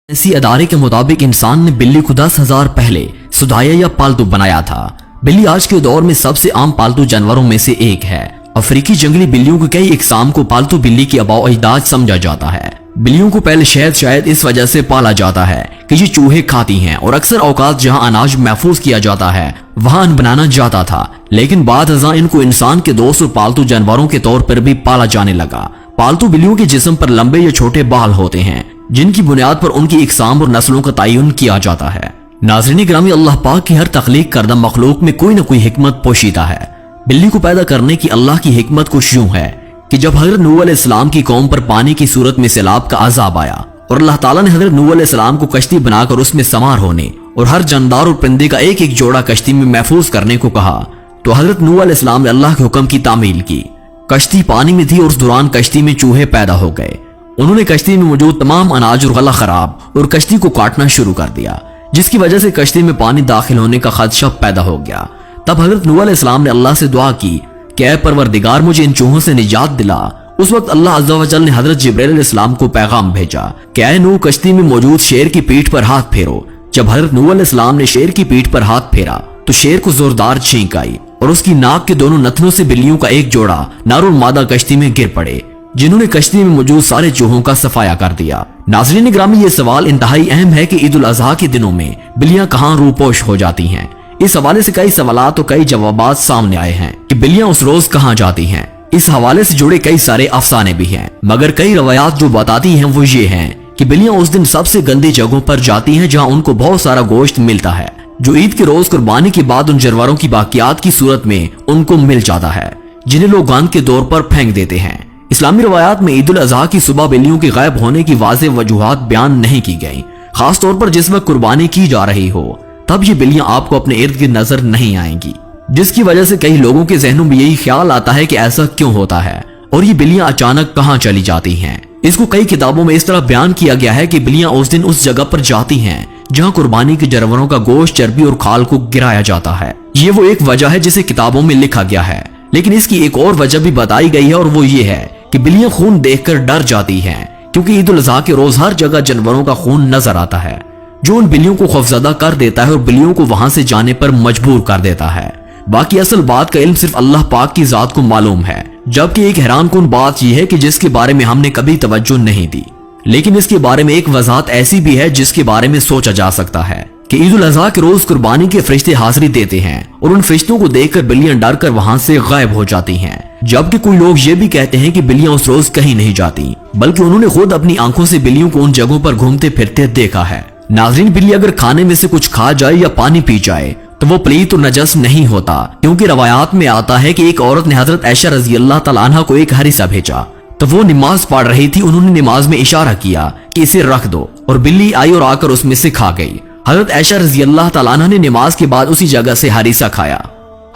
इसी अदारे के मुताबिक इंसान ने बिल्ली को 10,000 पहले सुधाया या पालतू बनाया था। बिल्ली आज के दौर में सबसे आम पालतू जानवरों में से एक है। अफ्रीकी जंगली बिल्लियों के कई इकसाम को पालतू बिल्ली की आबाओ अजदाद समझा जाता है। बिल्लियों को पहले शायद इस वजह से पाला जाता है कि ये चूहे खाती हैं और अक्सर औकात जहां अनाज महफूज किया जाता है वहां अन्न बनाना जाता था, लेकिन बाद अज़ां इनको इंसान के दोस्त और पालतू जानवरों के तौर पर भी पाला जाने लगा। पालतू बिल्लियों के जिस्म पर लंबे या छोटे बाल होते हैं जिनकी बुनियाद पर उनकी इकसाम और नस्लों का तयन किया जाता है। नाज़रीन ग्रामी, अल्लाह पाक की हर तख्लीक करदा मखलूक में कोई न कोई हिकमत पोशीदा है। बिल्ली को पैदा करने की अल्लाह की हिकमत कुछ यूं है कि जब हजरत नूह अलैहिस्सलाम की कौम पर पानी की सूरत में सैलाब का अजाब आया और अल्लाह ताला ने हजरत नूह अलैहिस्सलाम को कश्ती बनाकर उसमें सवार होने और हर जानदार और परिंदे का एक एक जोड़ा कश्ती में महफूज करने को कहा, तो हजरत नूह अलैहिस्सलाम ने अल्लाह के हुक्म की तामील की। कश्ती पानी में थी और उस दौरान कश्ती में चूहे पैदा हो गए। उन्होंने कश्ती में मौजूद तमाम अनाज और गला खराब और कश्ती को काटना शुरू कर दिया, जिसकी वजह से कश्ती में पानी दाखिल होने का खदशा पैदा हो गया। तब हजरत नूह अलैहिस्सलाम ने अल्लाह से दुआ की कि ऐ परवरदिगार, मुझे इन चूहों से निजात दिला। उस वक्त अल्लाह अज़्ज़ा व जल ने हजरत जिब्रील अलैहिस्सलाम को पैगाम भेजा कि ऐ नूह, कश्ती में मौजूद शेर की पीठ पर हाथ फेरो। जब हजरत नूह अलैहिस्सलाम ने शेर की पीठ पर हाथ फेरा तो शेर को जोरदार छींक आई और उसकी नाक के दोनों नथनों से बिल्लियों का एक जोड़ा नर और मादा कश्ती में गिर पड़े, जिन्होंने कश्ती में मौजूद सारे चूहों का सफाया कर दिया। नाज़रीन ग्रामी, ये सवाल इंतहाई अहम है कि ईद उल अज़हा के दिनों में बिल्लियां कहां रूपोश हो जाती हैं। इस हवाले से कई सवालात और कई जवाबात सामने आए हैं कि बिल्लियां उस रोज कहां जाती हैं। इस हवाले से जुड़े कई सारे अफसाने भी हैं, मगर कई रवायात जो बताती हैं वो ये हैं कि बिल्लियां उस दिन सबसे गंदी जगहों पर जाती हैं जहां उनको बहुत सारा गोश्त मिलता है, जो ईद के रोज कुर्बानी के बाद उन जानवरों की बाकियात की सूरत में उनको मिल जाता है, जिन्हें लोग गंद के तौर पर फेंक देते हैं। इस्लामी रवायात में ईद उल अज़हा की सुबह बिल्लियों के गायब होने की वाज़ेह वजूहात बयान नहीं की गई। खास तौर पर जिस वक्त कुर्बानी की जा रही हो तब ये बिल्लियां आपको अपने इर्द गिर्द नजर नहीं आएंगी, जिसकी वजह से कई लोगों के जहनों में यही ख्याल आता है कि ऐसा क्यों होता है और ये बिल्लियां अचानक कहां चली जाती हैं। इसको कई किताबों में इस तरह बयान किया गया है कि बिल्लियां उस दिन उस जगह पर जाती हैं जहां कुर्बानी के जानवरों का गोश्त, चर्बी और खाल को गिराया जाता है। ये वो एक वजह है जिसे किताबों में लिखा गया है, लेकिन इसकी एक और वजह भी बताई गई है और वो ये है कि बिल्लियां खून देखकर डर जाती हैं, क्योंकि ईद उल अज़हा के रोज हर जगह जानवरों का खून नजर आता है, जो उन बिल्लियों को खौफजदा कर देता है और बिल्लियों को वहां से जाने पर मजबूर कर देता है। बाकी असल बात का इल्म सिर्फ अल्लाह पाक की जात को मालूम है, जबकि एक हैरानकुन बात यह है कि जिसके बारे में हमने कभी तवज्जो नहीं दी, लेकिन इसके बारे में एक वजाहत ऐसी भी है जिसके बारे में सोचा जा सकता है कि ईद उल अज़हा के रोज कुर्बानी के फरिश्ते हाजिरी देते हैं और उन फरिश्तों को देखकर बिल्लियां डर कर वहां से गायब हो जाती हैं। जबकि कोई लोग ये भी कहते हैं कि बिल्लियां उस रोज कहीं नहीं जाती, बल्कि उन्होंने खुद अपनी आंखों से बिल्लियों को उन जगहों पर घूमते फिरते देखा है। नाज़रीन, बिल्ली अगर खाने में से कुछ खा जाए या पानी पी जाए तो वो पलीत और नजस नहीं होता, क्योंकि रवायात में आता है कि एक औरत ने हजरत आयशा रज़ी अल्लाह तआला अन्हा को एक हरीसा भेजा, तो वो नमाज पढ़ रही थी। उन्होंने नमाज में इशारा किया कि इसे रख दो और बिल्ली आई और आकर उसमें से खा गई। हजरत आयशा रज़ी अल्लाह तआला अन्हा ने नमाज के बाद उसी जगह से हरीसा खाया।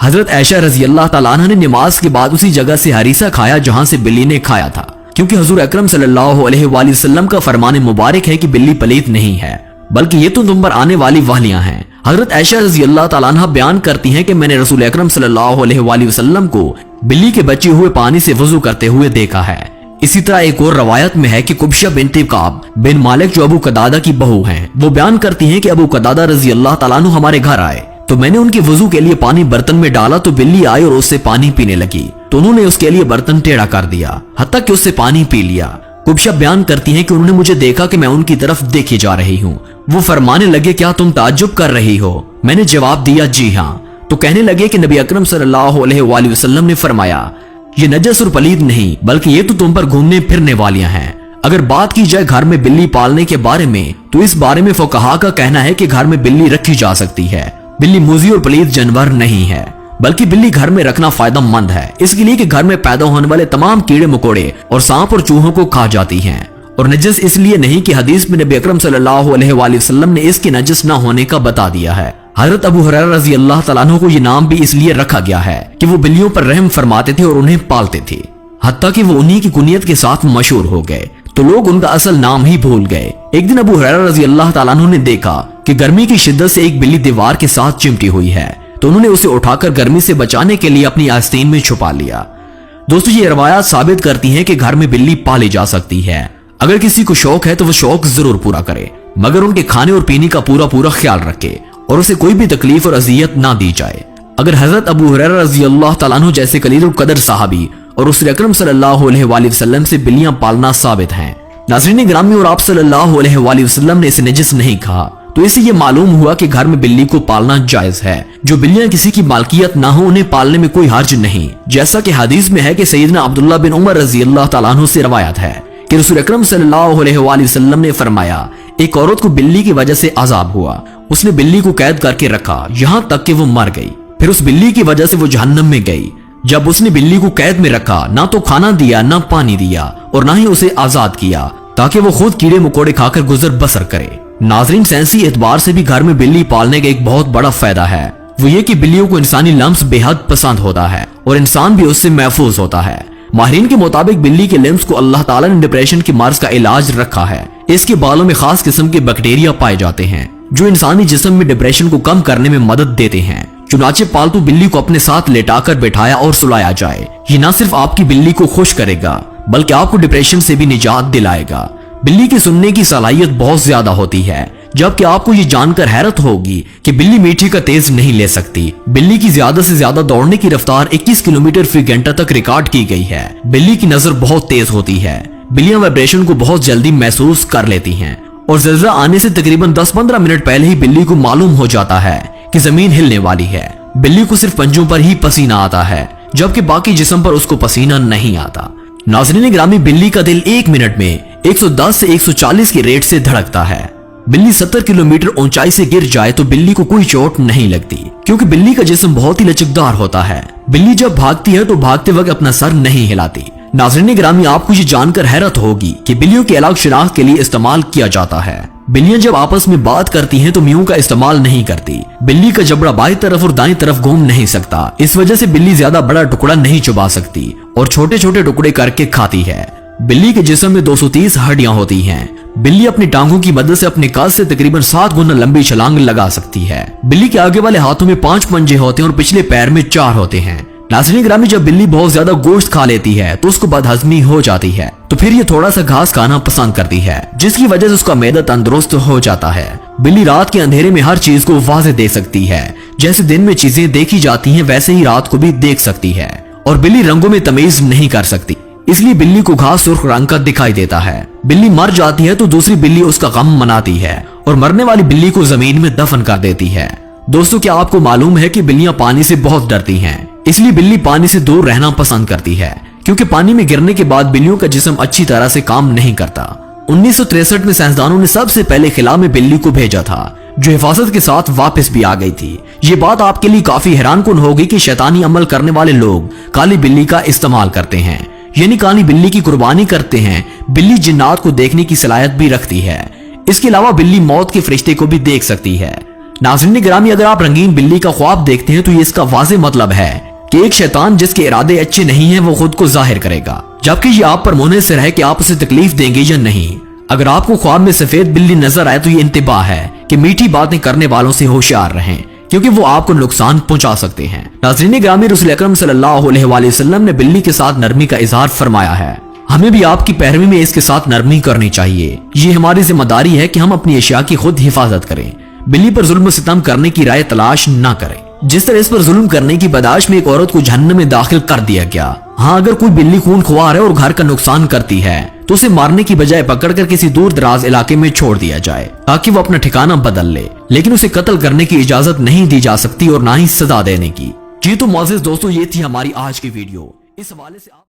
हजरत आयशा रज़ी अल्लाह तआला अन्हा ने नमाज के बाद उसी जगह से हरीसा खाया जहां से बिल्ली ने खाया था, क्योंकि हुजूर अकरम सल्लल्लाहु अलैहि वसल्लम का फरमान मुबारक है कि बिल्ली पलीत नहीं है, बल्कि ये तो तुम पर आने वाली वालियां हैं। हजरत आयशा रज़ी अल्लाह तआला अन्हा बयान करती हैं कि मैंने रसूल अकरम सल्लल्लाहु अलैहि वसल्लम को बिल्ली के बचे हुए पानी से वजू करते हुए देखा है। इसी तरह एक और रवायत में है कि कुब्शा बिन्त काब बिन मालिक, जो अबू कदादा की बहू हैं, वो बयान करती हैं कि अबू कदादा रज़ी अल्लाह तआला अन्हु हमारे घर आए तो मैंने उनके वजू के लिए पानी बर्तन में डाला तो बिल्ली आई और उससे पानी पीने लगी, तो उन्होंने उसके लिए बर्तन टेढ़ा कर दिया हत्ता कि उससे पानी पी लिया। कुब्शा बयान करती हैं कि उन्होंने मुझे देखा कि मैं उनकी तरफ देखी जा रही हूँ। वो फरमाने लगे, क्या तुम ताज्जुब कर रही हो? मैंने जवाब दिया, जी हाँ। तो कहने लगे कि नबी अकरम सल्लल्लाहु अलैहि वसल्लम ने फरमाया, ये नजस और पलीद नहीं, बल्कि ये तो तुम पर घूमने फिरने वालियां हैं। अगर बात की जाए घर में बिल्ली पालने के बारे में, तो इस बारे में फुकहा का कहना है कि घर में बिल्ली रखी जा सकती है। बिल्ली मुजी और पलीद जानवर नहीं है, बल्कि बिल्ली घर में रखना फायदेमंद है, इसके लिए कि घर में पैदा होने वाले तमाम कीड़े मकोड़े और सांप और चूहों को खा जाती हैं। और नजस इसलिए नहीं कि हदीस में नबी अकरम सल्लल्लाहु अलैहि वसल्लम ने इसके नजस न होने का बता दिया है। हजरत अबू हुरैरा रज़ी अल्लाह तआला अन्हु को ये नाम भी इसलिए रखा गया है कि वो बिल्लियों पर रहम फरमाते थे और उन्हें पालते थे, हत्ता कि वो उन्हीं की कुनियत के साथ मशहूर हो गए, तो लोग उनका असल नाम ही भूल गए। एक दिन अबू हुरैरा रज़ी अल्लाह तआला अन्हु ने देखा कि गर्मी की शिद्दत से एक बिल्ली दीवार के साथ चिमटी हुई है, तो उन्होंने उसे उठाकर गर्मी से बचाने के लिए अपनी आस्तीन में छुपा लिया। दोस्तों, ये रवायात साबित करती हैं कि घर में बिल्ली पाली जा सकती है। अगर किसी को शौक है तो वो शौक जरूर पूरा करे। मगर उनके खाने और पीने का पूरा पूरा ख्याल रखे और उसे कोई भी तकलीफ और अजियत ना दी जाए। अगर हजरत अबू हुरैरा रज़ी अल्लाह तआला अन्हु जैसे कलील कदर साहबी और रसूल अकरम सल्लल्लाहु अलैहि वसल्लम से बिल्लियां पालना साबित हैं। नाज़रीन ग्रामी, और आप सल्लल्लाहु अलैहि वसल्लम ने इसे नजिस नहीं कहा, तो इससे ये मालूम हुआ कि घर में बिल्ली को पालना जायज है। जो बिल्लियां किसी की मालकियत ना हो उन्हें पालने में कोई हर्ज नहीं, जैसा कि हदीस में है कि सैयदना अब्दुल्लाह बिन उमर रज़ी अल्लाह तआला अन्हु से रवायत है कि रसूल अकरम सल्लल्लाहु अलैहि वसल्लम ने फरमाया, एक औरत को बिल्ली की वजह से अजाब हुआ। उसने बिल्ली को कैद करके रखा यहाँ तक कि वो मर गई। फिर उस बिल्ली की वजह से वो जहन्नम में गई। जब उसने बिल्ली को कैद में रखा, ना तो खाना दिया, ना पानी दिया और ना ही उसे आजाद किया ताकि वो खुद कीड़े मकोड़े खाकर गुजर बसर करे। नाजरीन, साइंसी एतबार से भी घर में बिल्ली पालने का एक बहुत बड़ा फायदा है, वो ये कि बिल्लियों को इंसानी लम्स बेहद पसंद होता है और इंसान भी उससे महफूज होता है। माहिरीन के मुताबिक बिल्ली के लिम्स को अल्लाह ताला ने डिप्रेशन की मर्ज का इलाज रखा है। इसके बालों में खास किस्म के बैक्टीरिया पाए जाते हैं जो इंसानी जिस्म में डिप्रेशन को कम करने में मदद देते हैं। चुनाचे पालतू बिल्ली को अपने साथ लेटाकर बैठाया और सुलाया जाए। ये न सिर्फ आपकी बिल्ली को खुश करेगा बल्कि आपको डिप्रेशन से भी निजात दिलाएगा। बिल्ली की सुनने की सलाहियत बहुत ज्यादा होती है, जबकि आपको ये जानकर हैरत होगी कि बिल्ली मीठी का तेज नहीं ले सकती। बिल्ली की ज्यादा से ज्यादा दौड़ने की रफ्तार 21 किलोमीटर फी घंटा तक रिकॉर्ड की गई है। बिल्ली की नजर बहुत तेज होती है। बिल्लियां वाइब्रेशन को बहुत जल्दी महसूस कर लेती हैं और ज़लज़ला आने से तकरीबन 10-15 मिनट पहले ही बिल्ली को मालूम हो जाता है कि जमीन हिलने वाली है। बिल्ली को सिर्फ पंजों पर ही पसीना आता है, जबकि बाकी जिस्म पर उसको पसीना नहीं आता। नाज़रीन ग्रामी, बिल्ली का दिल 1 मिनट में 110 से 140 के रेट से धड़कता है। बिल्ली 70 किलोमीटर ऊंचाई से गिर जाए तो बिल्ली को कोई चोट नहीं लगती, क्योंकि बिल्ली का जिस्म बहुत ही लचकदार होता है। बिल्ली जब भागती है तो भागते वक्त अपना सर नहीं हिलाती। नाज़रीन ग्रामी, आपको ये जानकर हैरत होगी कि बिल्लियों की अलग शिनाख्त के लिए इस्तेमाल किया जाता है। बिल्लियां जब आपस में बात करती हैं तो म्यू का इस्तेमाल नहीं करती। बिल्ली का जबड़ा बाईं तरफ और दाईं तरफ घूम नहीं सकता, इस वजह से बिल्ली ज्यादा बड़ा टुकड़ा नहीं चबा सकती और छोटे छोटे टुकड़े करके खाती है। बिल्ली के जिस्म में 230 हड्डियां होती हैं। बिल्ली अपनी टांगों की मदद से अपने कद से तकरीबन 7 गुना लंबी छलांग लगा सकती है। बिल्ली के आगे वाले हाथों में 5 पंजे होते हैं और पिछले पैर में 4 होते हैं। नाज़रीन ग्रामी, जब बिल्ली बहुत ज्यादा गोश्त खा लेती है तो उसको बदहजमी हो जाती है, तो फिर ये थोड़ा सा घास खाना पसंद करती है, जिसकी वजह से उसका मैदा तंदुरुस्त हो जाता है। बिल्ली रात के अंधेरे में हर चीज को वाज़ेह देख सकती है। जैसे दिन में चीजें देखी जाती हैं वैसे ही रात को भी देख सकती है। और बिल्ली रंगों में तमीज नहीं कर सकती, इसलिए बिल्ली को घास सुर्ख रंग का दिखाई देता है। बिल्ली मर जाती है तो दूसरी बिल्ली उसका गम मनाती है और मरने वाली बिल्ली को जमीन में दफन कर देती है। दोस्तों, क्या आपको मालूम है कि बिल्लियां पानी से बहुत डरती हैं, इसलिए बिल्ली पानी से दूर रहना पसंद करती है, क्योंकि पानी में गिरने के बाद बिल्लियों का जिस्म अच्छी तरह से काम नहीं करता। 1963 में साइंसदानों ने सबसे पहले खिला में बिल्ली को भेजा था, जो हिफाजत के साथ वापस भी आ गई थी। ये बात आपके लिए काफी हैरानकुन होगी कि शैतानी अमल करने वाले लोग काली बिल्ली का इस्तेमाल करते हैं, यानी काली बिल्ली की कुर्बानी करते हैं। बिल्ली जिन्नात को देखने की सलाहियत भी रखती है। इसके अलावा बिल्ली मौत के फरिश्ते को भी देख सकती है। नाज़रीन ग्रामी, अगर आप रंगीन बिल्ली का ख्वाब देखते हैं तो ये इसका वाज़ेह मतलब है कि एक शैतान जिसके इरादे अच्छे नहीं है वो खुद को जाहिर करेगा, जबकि ये आप पर मुनहसर है कि आप उसे तकलीफ देंगे या नहीं। अगर आपको ख्वाब में सफेद बिल्ली नजर आए तो ये इंतबाह है कि मीठी बातें करने वालों से होशियार रहें, क्योंकि वो आपको नुकसान पहुंचा सकते हैं। नाज़रीन ग्रामी, रसूल अकरम सल्लल्लाहु अलैहि वसल्लम ने बिल्ली के साथ नरमी का इजहार फरमाया है। हमें भी आपकी पैरवी में इसके साथ नरमी करनी चाहिए। ये हमारी जिम्मेदारी है कि हम अपनी अशिया की खुद हिफाजत करें। बिल्ली पर जुल्म सितम करने की राय तलाश न करें। जिस तरह इस पर जुल्म करने की बर्दाश्त में एक औरत को जहन्नम में दाखिल कर दिया गया। हाँ, अगर कोई बिल्ली खूनख्वार है और घर का नुकसान करती है तो उसे मारने की बजाय पकड़कर किसी दूर दराज इलाके में छोड़ दिया जाए ताकि वो अपना ठिकाना बदल ले, लेकिन उसे कत्ल करने की इजाजत नहीं दी जा सकती और ना ही सजा देने की। जी तो मोअज़्ज़िज़ दोस्तों, ये थी हमारी आज की वीडियो। इस हवाले से